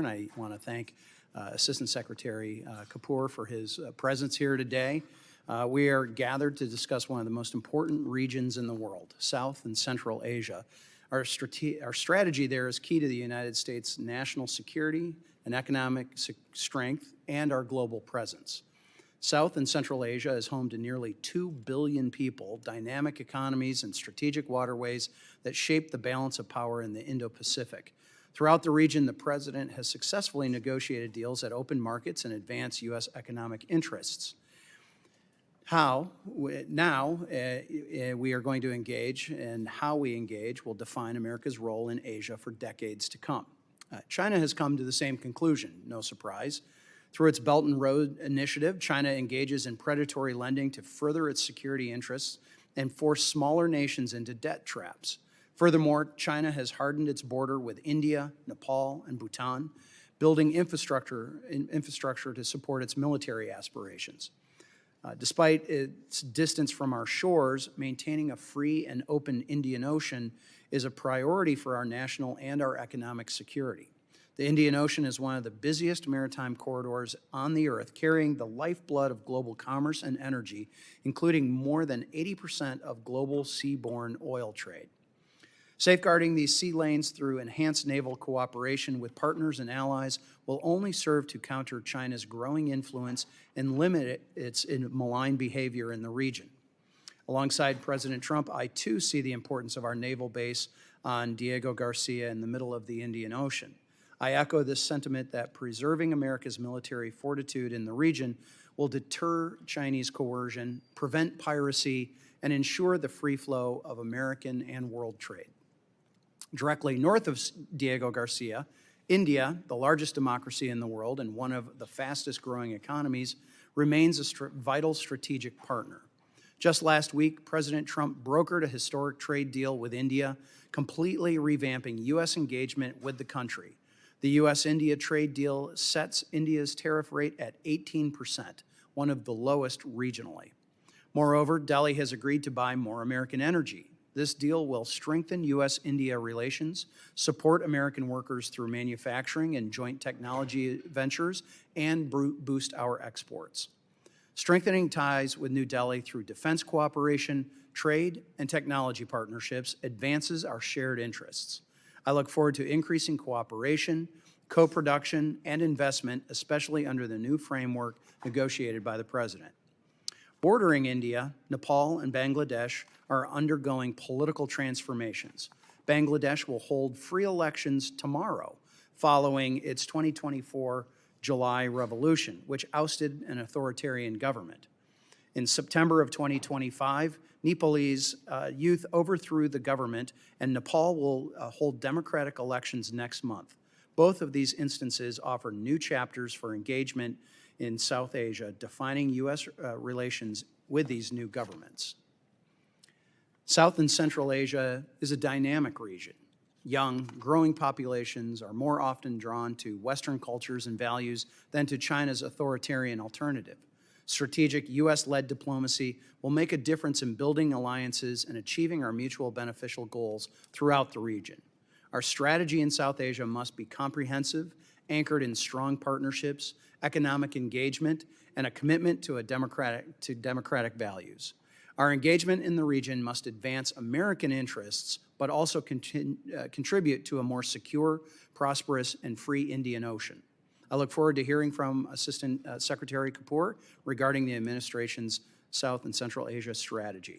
and I want to thank Assistant Secretary Kapoor for his presence here today. We are gathered to discuss one of the most important regions in the world, South and Central Asia. Our strategy there is key to the United States' national security and economic strength and our global presence. South and Central Asia is home to nearly 2 billion people, dynamic economies, and strategic waterways that shape the balance of power in the Indo-Pacific. Throughout the region, the President has successfully negotiated deals that open markets and advance U.S. economic interests. Now we are going to engage, and how we engage will define America's role in Asia for decades to come. China has come to the same conclusion, no surprise. Through its Belt and Road Initiative, China engages in predatory lending to further its security interests and force smaller nations into debt traps. Furthermore, China has hardened its border with India, Nepal, and Bhutan, building infrastructure to support its military aspirations. Despite its distance from our shores, maintaining a free and open Indian Ocean is a priority for our national and our economic security. The Indian Ocean is one of the busiest maritime corridors on the Earth, carrying the lifeblood of global commerce and energy, including more than 80% of global seaborne oil trade. Safeguarding these sea lanes through enhanced naval cooperation with partners and allies will only serve to counter China's growing influence and limit its malign behavior in the region. Alongside President Trump, I too see the importance of our naval base on Diego Garcia in the middle of the Indian Ocean. I echo this sentiment that preserving America's military fortitude in the region will deter Chinese coercion, prevent piracy, and ensure the free flow of American and world trade. Directly north of Diego Garcia, India, the largest democracy in the world and one of the fastest growing economies, remains a vital strategic partner. Just last week, President Trump brokered a historic trade deal with India, completely revamping U.S. engagement with the country. The U.S.-India trade deal sets India's tariff rate at 18%, one of the lowest regionally. Moreover, Delhi has agreed to buy more American energy. This deal will strengthen U.S.-India relations, support American workers through manufacturing and joint technology ventures, and boost our exports. Strengthening ties with New Delhi through defense cooperation, trade, and technology partnerships advances our shared interests. I look forward to increasing cooperation, co-production, and investment, especially under the new framework negotiated by the President. Bordering India, Nepal, and Bangladesh are undergoing political transformations. Bangladesh will hold free elections tomorrow, following its 2024 July revolution, which ousted an authoritarian government. In September of 2025, Nepalese youth overthrew the government, and Nepal will hold democratic elections next month. Both of these instances offer new chapters for engagement in South Asia, defining U.S. relations with these new governments. South and Central Asia is a dynamic region. Young, growing populations are more often drawn to Western cultures and values than to China's authoritarian alternative. Strategic U.S.-led diplomacy will make a difference in building alliances and achieving our mutual beneficial goals throughout the region. Our strategy in South Asia must be comprehensive, anchored in strong partnerships, economic engagement, and a commitment to democratic values. Our engagement in the region must advance American interests, but also contribute to a more secure, prosperous, and free Indian Ocean. I look forward to hearing from Assistant Secretary Kapoor regarding the administration's South and Central Asia strategy.